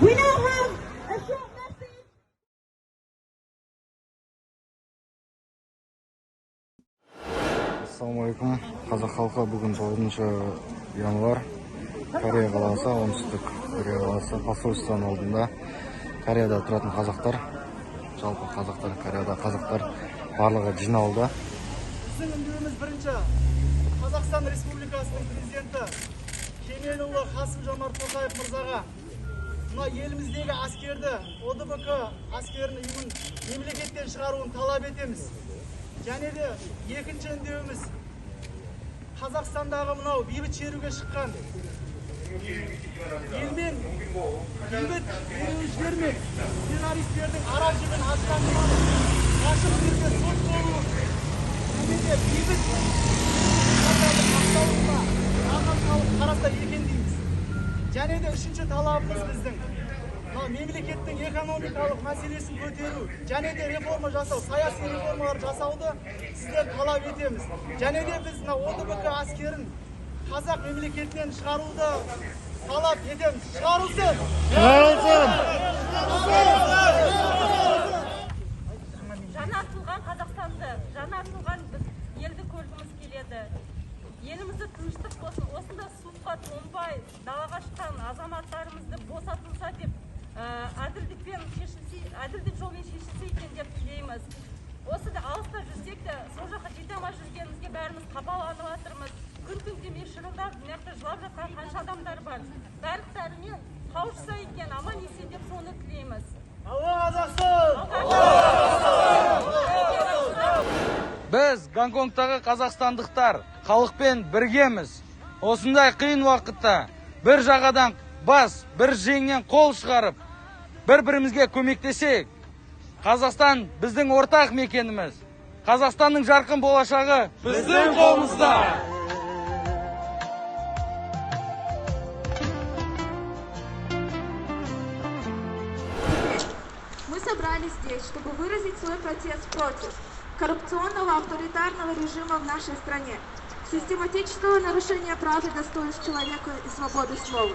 We now have a short message. Ассалаумалейкум. Қазақ халқы бүгін 9 январь Корея қаласы, оңтүстік Корея қаласы посольствоның алдында Кореяда тұратын қазақтар, жалпы қазақтар, Кореяда қазақтар барлығы жиналды. Біздің үндеуіміз бірінші, Қазақстан Республикасының президенті Кемелұлы Қасым-Жомарт Тоқаев мырзаға мына еліміздегі әскерді, ОДБК әскерін мемлекеттен шығаруын талап етеміз. Және де екінші үндеуіміз, Қазақстандағы мынау бейбіт шеруге шыққан елмен бейбіт ереуілшілер мен террористердің ара-жігін ашқан ашық түрде сот болуы және де бейбіт қараса екен дейміз. Және де үшінші талабымыз біздің мемлекеттің экономикалық мәселесін көтеру және де реформа жасау, саяси реформалар жасауды сізден талап етеміз. Және де біз ОДБК әскерін қазақ мемлекетінен шығаруды талап етеміз. Шығарылсын! Жаңартылған Қазақстанды, жаңартылған біз елді көргіміз келеді. Елімізді тыныштық болсын, осында суыққа тоңбай далаға шыққан азаматтарымызды босатылса деп әділдік жолмен шешілсе екен деп тілейміз. Осы да алыста жүрсек те, сол жаққа жете алмай жүргенімізге бәріміз қапаланып жатырмыз. Күн демей шырылдап, мына жақта жылап жатқан қанша адамдар бар. Барлықтарымен қауышса екен, аман есен деп соны тілейміз. Алла Қазақстан! Біз Гонконгтағы қазақстандықтар халықпен біргеміз. Осындай қиын уақытта бір жағадан бас, бір жеңнен қол шығарып, бір-бірімізге көмектесек. Қазақстан біздің ортақ мекеніміз. Қазақстанның жарқын болашағы біздің қолымызда. Мы собрались здесь, чтобы выразить свой протест против коррупционного авторитарного режима в нашей стране, систематического нарушения прав и достоинств человека и свободы слова,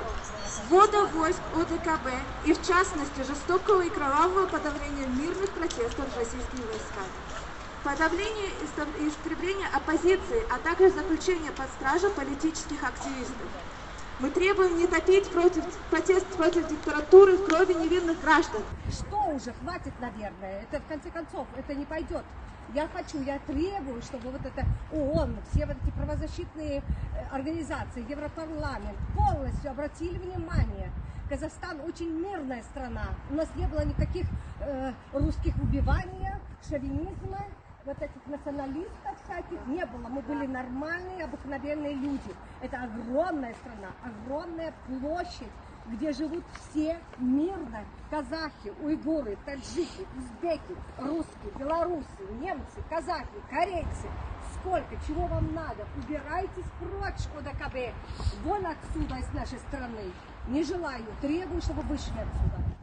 ввода войск ОДКБ и, в частности, жестокого и кровавого подавления мирных протестов российскими войсками, подавление и истребление оппозиции, а также заключение под стражу политических активистов. Мы требуем не топить протест против диктатуры в крови невинных граждан. Что уже, хватит, наверное. Это, в конце концов, это не пойдет. Я требую, чтобы вот это ООН, все вот эти правозащитные организации, Европарламент полностью обратили внимание. Казахстан очень мирная страна. У нас не было никаких русских убиваний, шовинизма, вот этих националистов всяких не было. Мы были нормальные, обыкновенные люди. Это огромная страна, огромная площадь, где живут все мирно. Казахи, уйгуры, таджики, узбеки, русские, белорусы, немцы, казахи, корейцы. Сколько, чего вам надо? Убирайтесь прочь, ОДКБ. Вон отсюда, из нашей страны. Не желаю, требую, чтобы вышли отсюда.